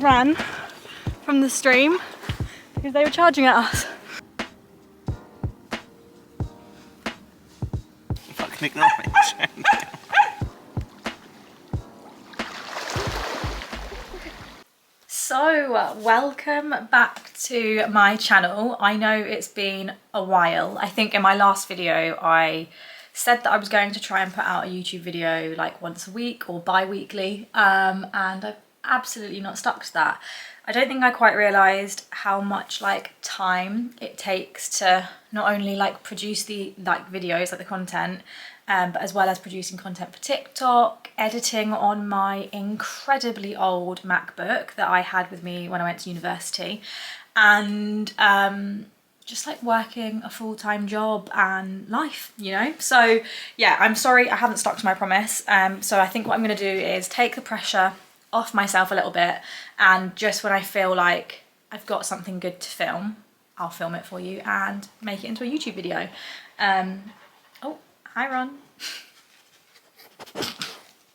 ran from the stream because they were charging at us. Fucking ignore me. So, welcome back to my channel. I know it's been a while. I think in my last video I said that I was going to try and put out a YouTube video like once a week or bi-weekly, and I've absolutely not stuck to that. I don't think I quite realised how much like time it takes to not only like produce the videos, like the content, but as well as producing content for TikTok, editing on my incredibly old MacBook that I had with me when I went to university, and just like working a full-time job and life, you know? So yeah, I'm sorry I haven't stuck to my promise. So I think what I'm gonna do is take the pressure off myself a little bit, and just when I feel like I've got something good to film, I'll film it for you and make it into a YouTube video. Oh, hi Ron.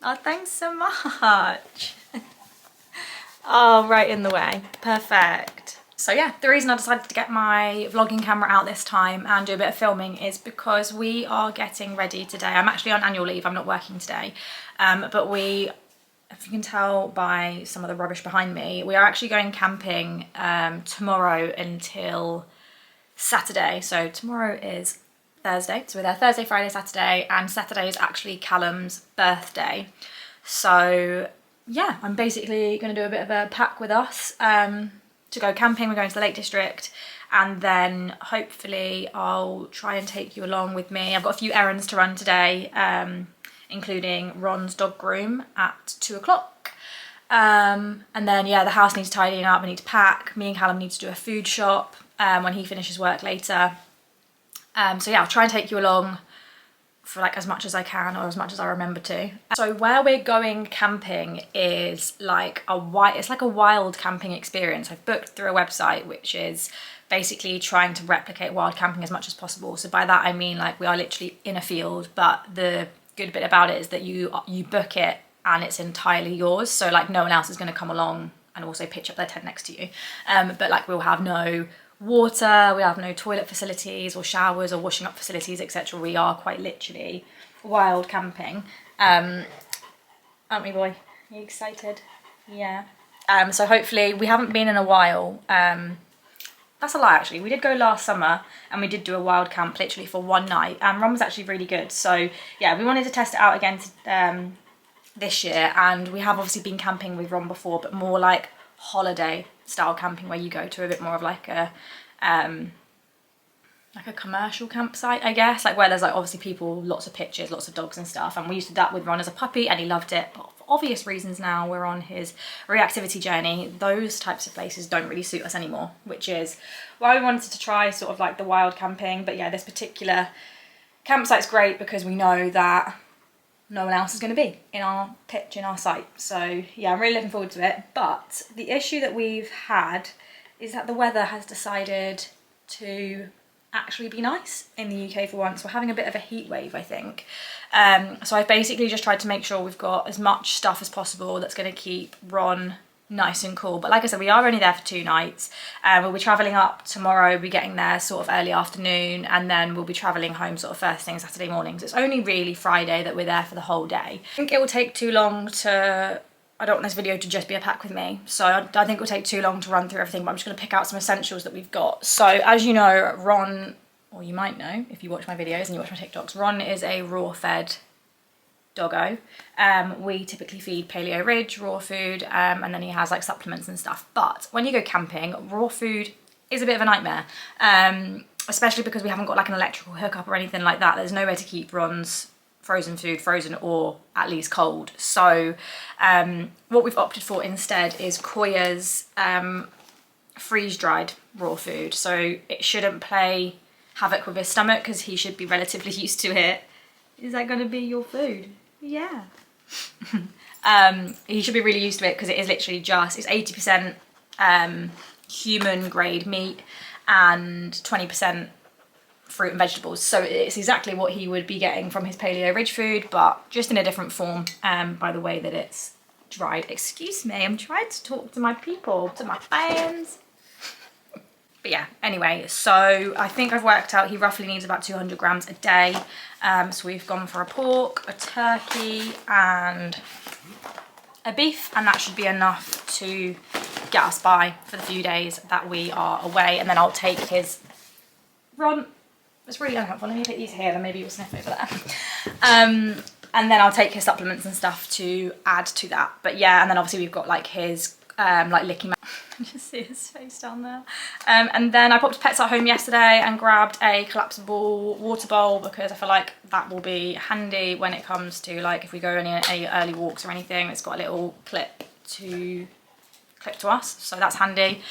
Oh, thanks so much. Oh, right in the way, perfect. So yeah, the reason I decided to get my vlogging camera out this time and do a bit of filming is because we are getting ready today. I'm actually on annual leave, I'm not working today, but we, if you can tell by some of the rubbish behind me, we are actually going camping tomorrow until Saturday. So tomorrow is Thursday, so we're there Thursday, Friday, Saturday, and Saturday is actually Callum's birthday. So yeah, I'm basically going to do a bit of a pack with us to go camping. We're going to the Lake District, and then hopefully I'll try and take you along with me. I've got a few errands to run today, including Ron's dog groom at 2 o'clock. And then yeah, the house needs tidying up, I need to pack. Me and Callum need to do a food shop when he finishes work later. So yeah, I'll try and take you along for like as much as I can, or as much as I remember to. So where we're going camping is like a wild camping experience. I've booked through a website which is basically trying to replicate wild camping as much as possible. So by that I mean like we are literally in a field, but the good bit about it is that you book it and it's entirely yours. So like no one else is going to come along and also pitch up their tent next to you. But like we'll have no water, we have no toilet facilities or showers or washing up facilities, etc. We are quite literally wild camping. Aren't we, boy? Are you excited? Yeah. So hopefully, we haven't been in a while. That's a lie actually. We did go last summer and we did do a wild camp literally for one night, and Ron was actually really good. So yeah, we wanted to test it out again this year, and we have obviously been camping with Ron before, but more like holiday style camping where you go to a bit more of like a commercial campsite, I guess, like where there's like obviously people, lots of pictures, lots of dogs and stuff. And we used to do that with Ron as a puppy and he loved it, but for obvious reasons now we're on his reactivity journey, those types of places don't really suit us anymore, which is why we wanted to try sort of like the wild camping. But yeah, this particular campsite's great because we know that no one else is going to be in our pitch, in our site. So yeah, I'm really looking forward to it. But the issue that we've had is that the weather has decided to actually be nice in the UK for once. We're having a bit of a heat wave, I think. So I've basically just tried to make sure we've got as much stuff as possible that's going to keep Ron nice and cool. But like I said, we are only there for 2 nights. We'll be travelling up tomorrow, we'll be getting there sort of early afternoon, and then we'll be travelling home sort of first thing Saturday morning. So it's only really Friday that we're there for the whole day. I think it will take too long to, I don't want this video to just be a pack with me, so I think it will take too long to run through everything, but I'm just going to pick out some essentials that we've got. So as you know, Ron, or you might know if you watch my videos and you watch my TikToks, Ron is a raw fed doggo. We typically feed Paleo Ridge, raw food, and then he has like supplements and stuff. But when you go camping, raw food is a bit of a nightmare, especially because we haven't got like an electrical hookup or anything like that. There's nowhere to keep Ron's frozen food frozen, or at least cold. So what we've opted for instead is Koya's freeze-dried raw food. So it shouldn't play havoc with his stomach because he should be relatively used to it. Is that going to be your food? Yeah. He should be really used to it because it is literally just, it's 80% human grade meat and 20% fruit and vegetables. So it's exactly what he would be getting from his Paleo Ridge food, but just in a different form by the way that it's dried. Excuse me, I'm trying to talk to my people, to my fans. But yeah, anyway, so I think I've worked out he roughly needs about 200 grams a day. So we've gone for a pork, a turkey and a beef, and that should be enough to get us by for the few days that we are away. And then I'll take his Ron, it's really unhelpful, let me put these here, then maybe you'll sniff over there. And then I'll take his supplements and stuff to add to that. But yeah, and then obviously we've got like his like licky just see his face down there. And then I popped to Pets at Home yesterday and grabbed a collapsible water bowl because I feel like that will be handy when it comes to like if we go any early walks or anything. It's got a little clip to us, so that's handy.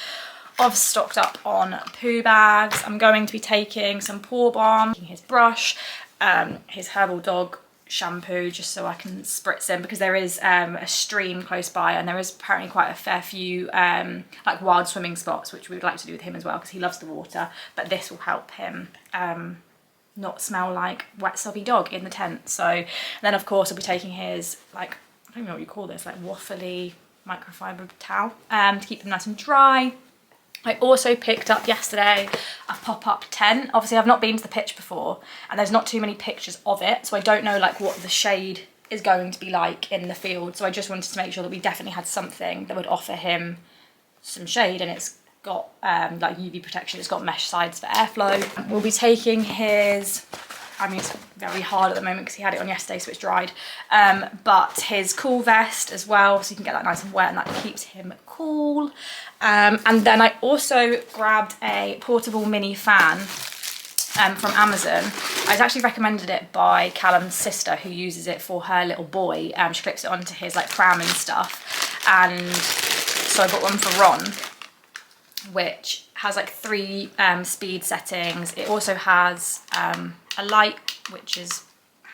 I've stocked up on poo bags. I'm going to be taking some paw balm, his brush, his herbal dog shampoo, just so I can spritz him because there is a stream close by and there is apparently quite a fair few like wild swimming spots, which we would like to do with him as well because he loves the water, but this will help him not smell like wet sobby dog in the tent. So then of course I'll be taking his like, I don't even know what you call this, like waffly microfiber towel to keep them nice and dry. I also picked up yesterday a pop-up tent. Obviously I've not been to the pitch before and there's not too many pictures of it, so I don't know like what the shade is going to be like in the field. So I just wanted to make sure that we definitely had something that would offer him some shade, and it's got like UV protection, it's got mesh sides for airflow. We'll be taking his, I mean it's very hard at the moment because he had it on yesterday so it's dried, but his cool vest as well, so you can get that nice and wet and that keeps him cool. And then I also grabbed a portable mini fan from Amazon. I was actually recommended it by Callum's sister who uses it for her little boy. She clips it onto his like pram and stuff, and so I bought one for Ron, which has like 3 speed settings. It also has a light, which is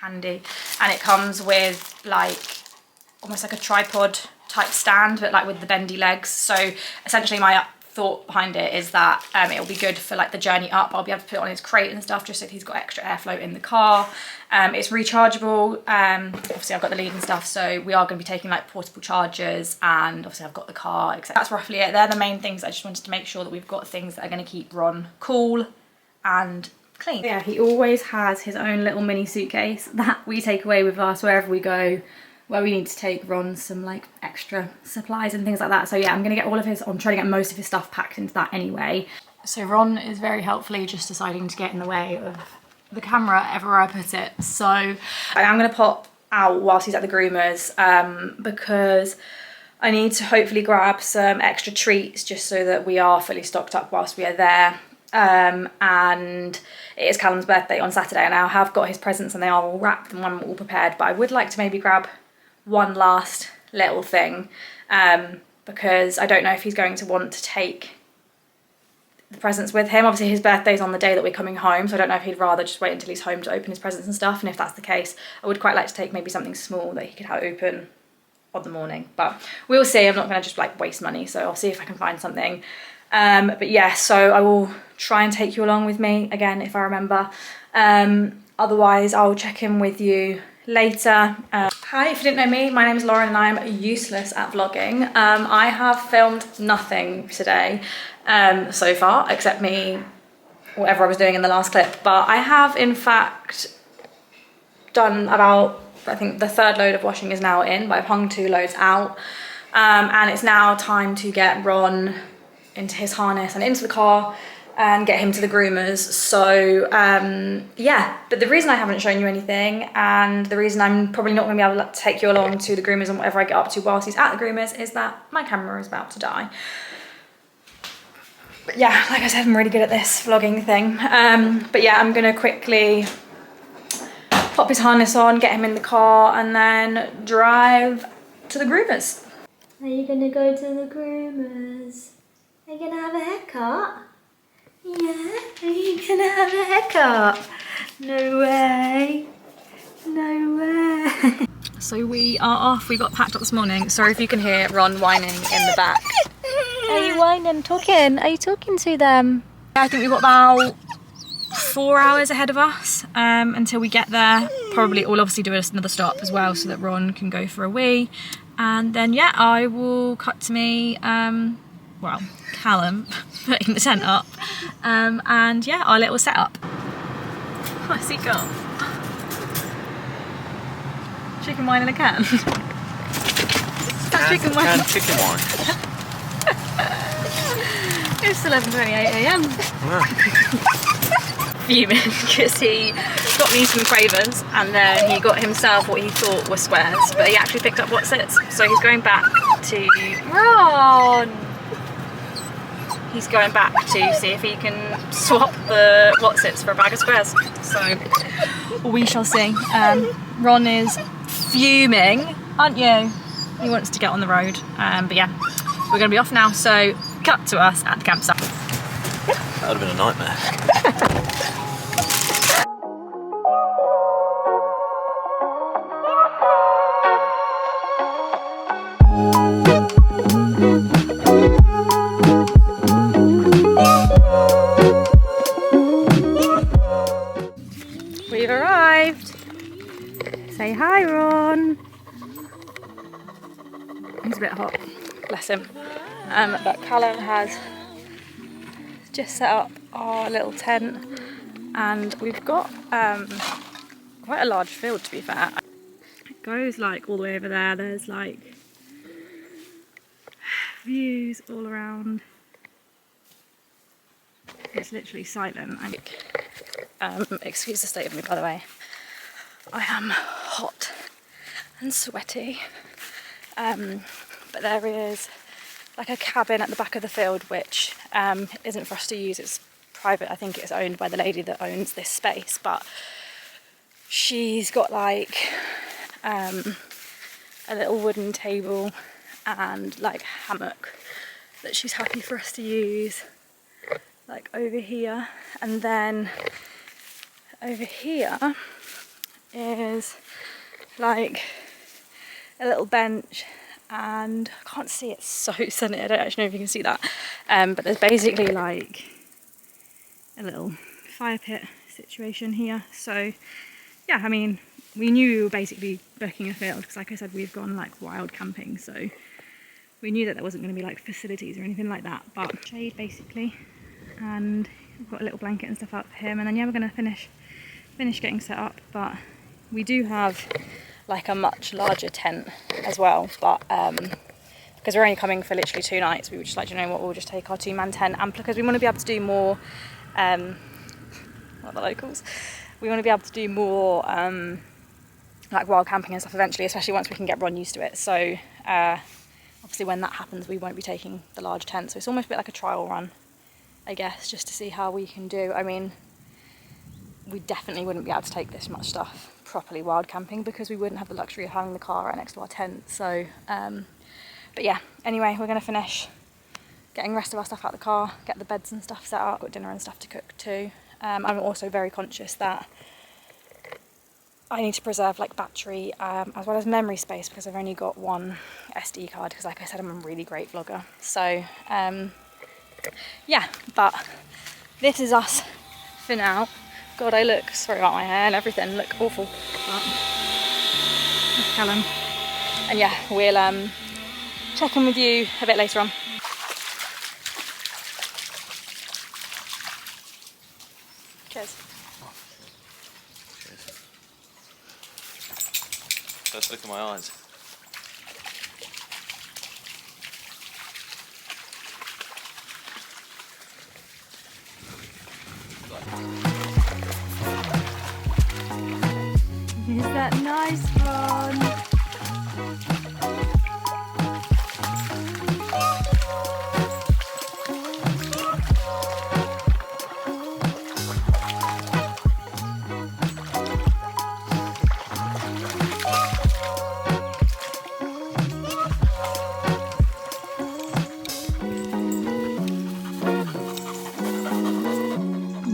handy, and it comes with like almost like a tripod type stand, but like with the bendy legs. So essentially my thought behind it is that it'll be good for like the journey up. I'll be able to put it on his crate and stuff just so he's got extra airflow in the car. It's rechargeable. Obviously I've got the lead and stuff, so we are going to be taking like portable chargers, and obviously I've got the car, etc. That's roughly it. They're the main things. I just wanted to make sure that we've got things that are going to keep Ron cool and clean. Yeah, he always has his own little mini suitcase that we take away with us wherever we go, where we need to take Ron some like extra supplies and things like that. So yeah, I'm gonna get all of his, I'm trying to get most of his stuff packed into that anyway. So Ron is very helpfully just deciding to get in the way of the camera everywhere I put it. So I am gonna pop out whilst he's at the groomers because I need to hopefully grab some extra treats just so that we are fully stocked up whilst we are there. And it is Callum's birthday on Saturday, and I have got his presents and they are all wrapped and one all prepared, but I would like to maybe grab one last little thing because I don't know if he's going to want to take the presents with him. Obviously his birthday's on the day that we're coming home, so I don't know if he'd rather just wait until he's home to open his presents and stuff, and if that's the case I would quite like to take maybe something small that he could have open on the morning, but we'll see. I'm not going to just like waste money, so I'll see if I can find something. But yeah, so I will try and take you along with me again if I remember. Otherwise I'll check in with you later. Hi, if you didn't know me, my name is Lauren and I am useless at vlogging. I have filmed nothing today so far, except me, whatever I was doing in the last clip, but I have in fact done about, I think the 3rd load of washing is now in, but I've hung 2 loads out, and it's now time to get Ron into his harness and into the car and get him to the groomers. So yeah, but the reason I haven't shown you anything, and the reason I'm probably not going to be able to take you along to the groomers and whatever I get up to whilst he's at the groomers, is that my camera is about to die. But yeah, like I said, I'm really good at this vlogging thing. But yeah, I'm going to quickly pop his harness on, get him in the car, and then drive to the groomers. Are you going to go to the groomers? Are you going to have a haircut? Yeah, are you gonna have a haircut? No way. No way. So we are off. We got packed up this morning. Sorry if you can hear Ron whining in the back. Are you whining? Talking? Are you talking to them? I think we've got about 4 hours ahead of us until we get there. Probably we'll obviously do another stop as well so that Ron can go for a wee. And then yeah, I will cut to me, well, Callum putting the tent up, and yeah, our little setup. Oh, I see girl. Chicken wine in a can. Chicken wine. Chicken wine. It's 11:28 AM. Fuming because he got me some cravers and then he got himself what he thought were squares, but he actually picked up Wotsits, so he's going back to Ron. He's going back to see if he can swap the Wotsits for a bag of squares. So we shall see. Ron is fuming, aren't you? He wants to get on the road, but yeah, we're going to be off now. So cut to us at the campsite. That would have been a nightmare. We've arrived. Say hi, Ron. He's a bit hot, bless him. But Callum has just set up our little tent, and we've got quite a large field, to be fair. It goes like all the way over there. There's like views all around. It's literally silent. Excuse the state of me, by the way. I am hot and sweaty. But there is like a cabin at the back of the field, which isn't for us to use. It's private. I think it's owned by the lady that owns this space, but she's got like a little wooden table and like hammock that she's happy for us to use, like over here. And then over here is like a little bench, and I can't see, it's so sunny, I don't actually know if you can see that, but there's basically like a little fire pit situation here. So yeah, I mean, we knew we were basically booking a field because, like I said, we've gone like wild camping, so we knew that there wasn't going to be like facilities or anything like that, but shade basically. And we've got a little blanket and stuff out for him, and then yeah, we're going to finish getting set up. But we do have like a much larger tent as well, but because we're only coming for literally 2 nights, we were just like, you know what, we'll just take our 2-man tent, and because we want to be able to do more not the locals, we want to be able to do more like wild camping and stuff eventually, especially once we can get Ron used to it. So obviously when that happens, we won't be taking the large tent, so it's almost a bit like a trial run, I guess, just to see how we can do. I mean, we definitely wouldn't be able to take this much stuff properly wild camping because we wouldn't have the luxury of having the car right next to our tent. So but yeah, anyway, we're going to finish getting the rest of our stuff out of the car, get the beds and stuff set up, got dinner and stuff to cook too. I'm also very conscious that I need to preserve like battery as well as memory space, because I've only got one SD card, because like I said, I'm a really great vlogger. So yeah, but this is us for now. God, I look, sorry about my hair and everything, look awful. But that's Callum. And yeah, we'll check in with you a bit later on. Cheers. Cheers. First look at my eyes. Is that nice, Ron?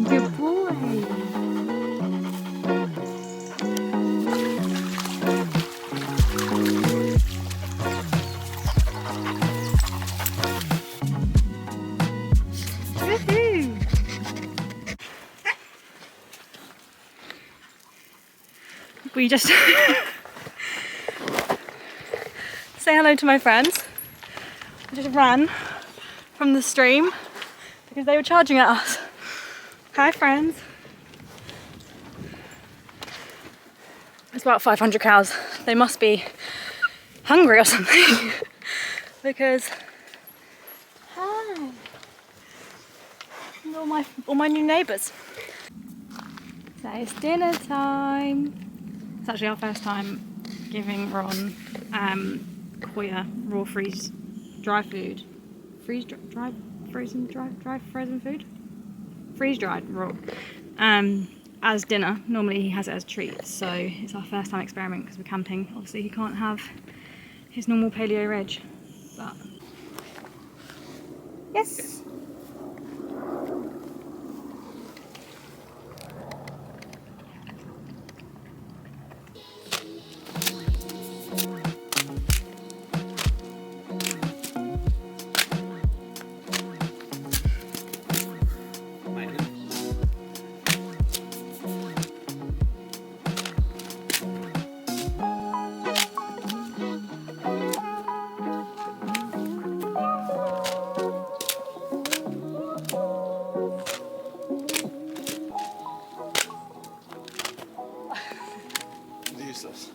Good boy. We just say hello to my friends. I just ran from the stream because they were charging at us. Hi friends. It's about 500 cows. They must be hungry or something because hi, all my new neighbours. So it's dinner time. It's actually our first time giving Ron Koya raw freeze dry food. Freeze dry frozen food? Freeze dried raw. As dinner. Normally he has it as treats, so it's our first time experiment because we're camping. Obviously he can't have his normal paleo reg. But yes. Useless.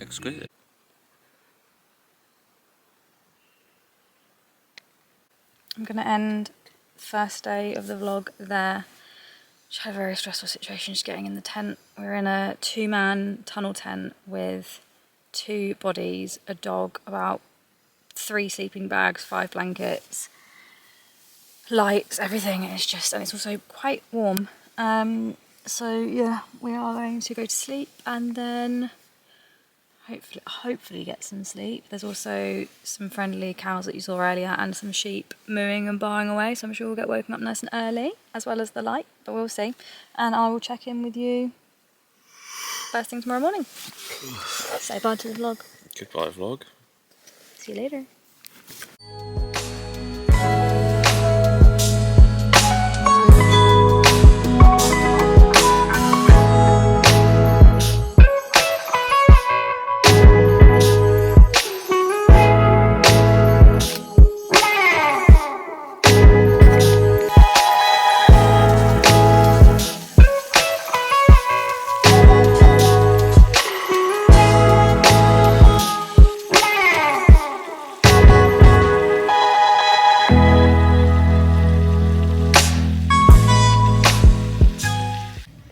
Exquisite. I'm gonna end the first day of the vlog there. Just had a very stressful situation just getting in the tent. We're in a 2-man tunnel tent with 2 bodies, a dog, about 3 sleeping bags, 5 blankets, lights, everything is just, and it's also quite warm. So yeah, we are going to go to sleep and then hopefully get some sleep. There's also some friendly cows that you saw earlier and some sheep mooing and baaing away, so I'm sure we'll get woken up nice and early, as well as the light, but we'll see. And I will check in with you first thing tomorrow morning. Say bye to the vlog. Goodbye, vlog. See you later.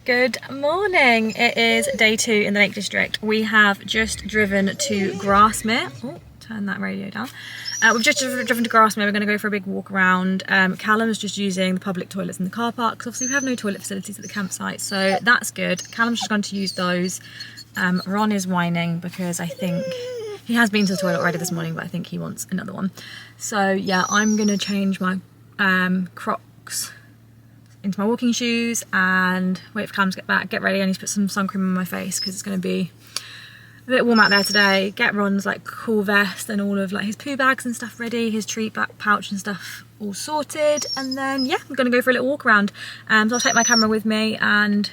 Good morning. It is day 2 in the Lake District. We have just driven to Grasmere. Oh, turn that radio down. We've just driven to Grasmere. We're going to go for a big walk around. Callum's just using the public toilets in the car park, because obviously we have no toilet facilities at the campsite, so that's good. Callum's just going to use those. Ron is whining because I think he has been to the toilet already this morning, but I think he wants another one. So yeah, I'm going to change my Crocs into my walking shoes and wait for Callum to get back, get ready. I need to put some sun cream on my face because it's going to be a bit warm out there today. Get Ron's like cool vest and all of like his poo bags and stuff ready, his treat back pouch and stuff all sorted, and then yeah, we're going to go for a little walk around. So I'll take my camera with me and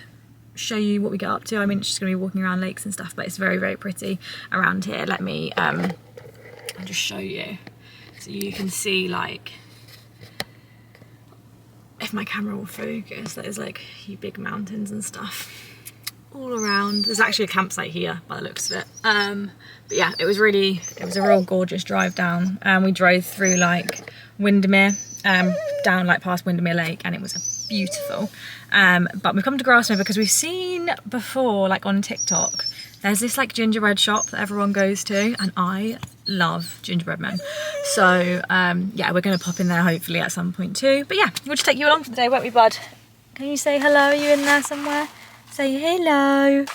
show you what we get up to. I mean, it's just going to be walking around lakes and stuff, but it's very, very pretty around here. Let me I'll just show you so you can see, like, if my camera will focus, there's like big mountains and stuff all around. There's actually a campsite here by the looks of it. But yeah, it was a real gorgeous drive down. We drove through like Windermere, down like past Windermere Lake, and it was beautiful. But we've come to Grasmere because we've seen before, like on TikTok, there's this like gingerbread shop that everyone goes to, and I love gingerbread men. So yeah, we're going to pop in there hopefully at some point too. But yeah, we'll just take you along for the day, won't we, bud? Can you say hello? Are you in there somewhere? Say hello.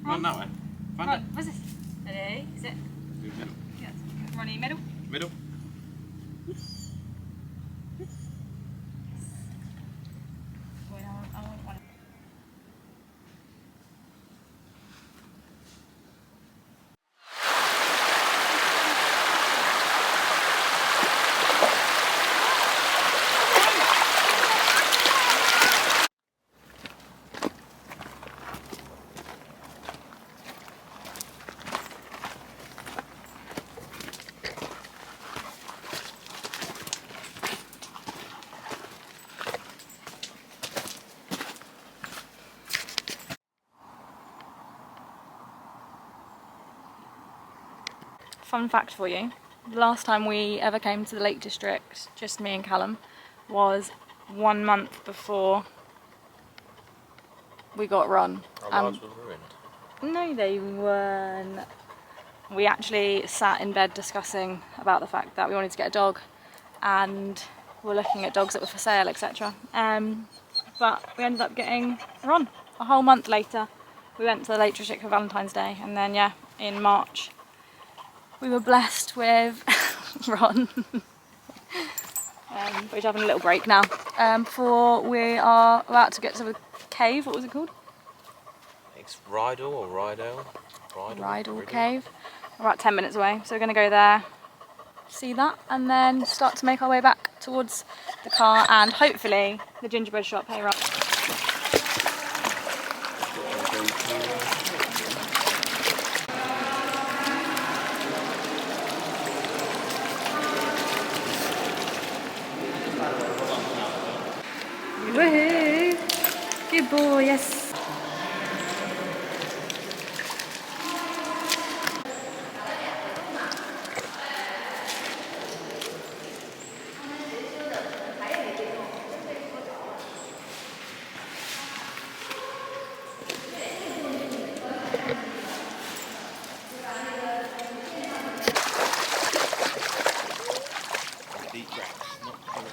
Run that way. Find it. What's this? Ready? Is it? Do middle. Yes. Ronnie, middle. Middle. Wait, I want one. Fun fact for you, the last time we ever came to the Lake District, just me and Callum, was 1 month before we got Ron. Our lives were ruined. No, they weren't. we actually sat in bed discussing about the fact that we wanted to get a dog and we're looking at dogs that were for sale, etc. But we ended up getting Ron a whole month later. We went to the Lake District for Valentine's Day, and then yeah, in March we were blessed with Ron. We're just having a little break now before we are about to get to the cave. What was it called? It's Rydal or Rydale? Rydal Cave. We're about 10 minutes away, so we're going to go there, see that, and then start to make our way back towards the car and hopefully the gingerbread shop. Hey, right. Woohoo! Good boy, yes. Deep breaths, not cold.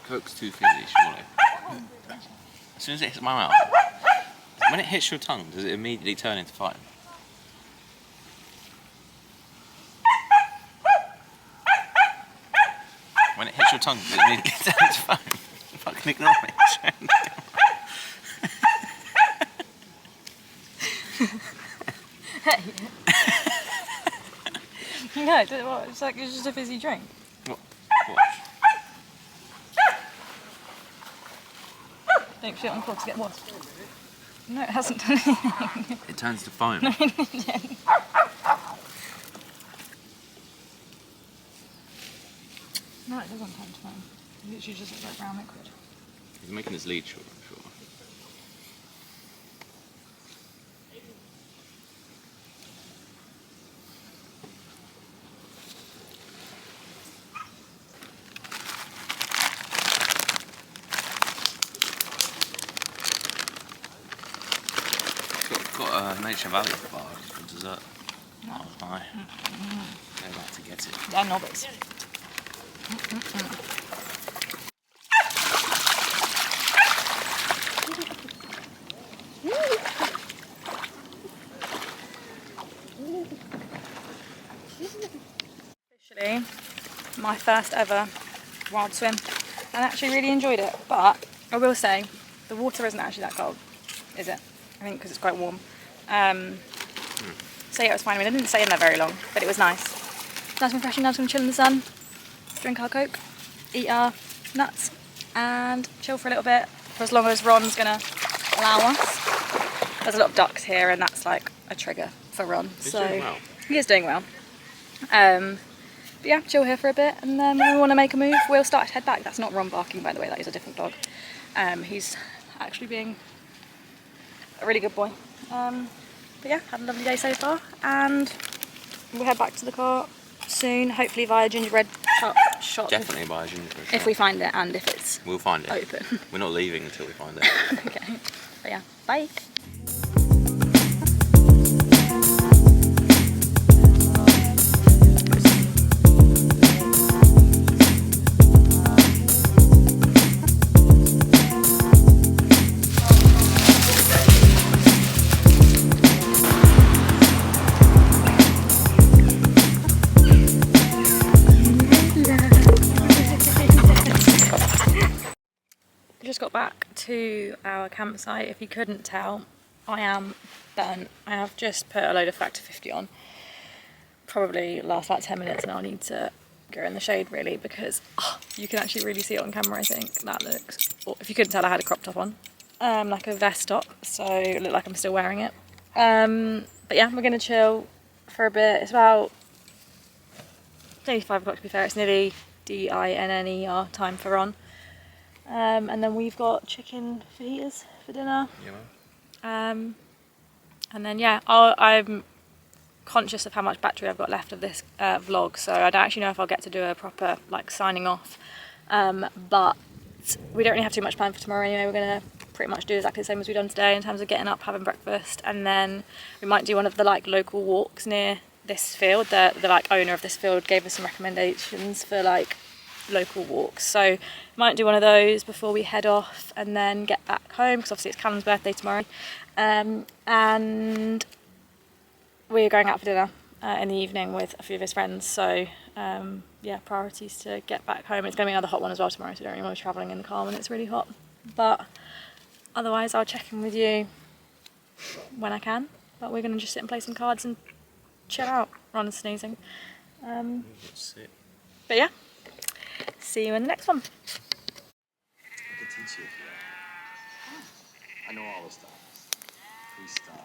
Coke's too fizzy, surely. As soon as it hits my mouth, when it hits your tongue, does it immediately turn into foam? When it hits your tongue, does it immediately turn into foam? Fucking ignore me. Hey. No, it's like it's just a fizzy drink. What? Don't shit on clogs to get washed. No, it hasn't done anything. It turns to foam. No, it didn't. No, it doesn't turn to foam. It literally just looks like brown liquid. He's making his lead short, I'm sure. Got a Nature Valley bar for dessert. No. That was nice. Go back to get it. They're nobbits. Officially, my first ever wild swim. I actually really enjoyed it, but I will say the water isn't actually that cold, is it? I think because it's quite warm. So yeah, it was fine. I mean, I didn't stay in there very long, but it was nice. Nice and refreshing. Now I'm going to chill in the sun, drink our Coke, eat our nuts, and chill for a little bit for as long as Ron's going to allow us. There's a lot of ducks here, and that's like a trigger for Ron. He's so doing well. He is doing well. But yeah, chill here for a bit, and then when we want to make a move, we'll start to head back. That's not Ron barking, by the way. That is a different dog. He's actually being a really good boy. But yeah, had a lovely day so far, and we'll head back to the car soon, hopefully via gingerbread shop. Definitely buy a gingerbread shop. If we find it, and if it's We'll find it. open. We're not leaving until we find it. Okay, but yeah, bye. to our campsite. If you couldn't tell, I am burnt. I have just put a load of Factor 50 on. Probably last about 10 minutes and I'll need to go in the shade really, because you can actually really see it on camera. I think that looks, or if you couldn't tell, I had a crop top on, like a vest top, so it looked like I'm still wearing it. But yeah, we're gonna chill for a bit. It's about nearly 5 o'clock to be fair. It's nearly DINNER time for Ron. And then we've got chicken fajitas for dinner. Yeah. And then yeah, I'm conscious of how much battery I've got left of this vlog, so I don't actually know if I'll get to do a proper like signing off. But we don't really have too much planned for tomorrow anyway. We're gonna pretty much do exactly the same as we've done today in terms of getting up, having breakfast, and then we might do one of the like local walks near this field. The like owner of this field gave us some recommendations for like local walks, so might do one of those before we head off and then get back home, because obviously it's Callum's birthday tomorrow. And we're going out for dinner in the evening with a few of his friends, so yeah, priorities to get back home. It's going to be another hot one as well tomorrow, so I don't really want to be travelling in the car when it's really hot. But otherwise I'll check in with you when I can. But we're going to just sit and play some cards and chill out. Ron's sneezing. But yeah, see you in the next one. I can teach you if you want. I know all the stuff. Freestyle.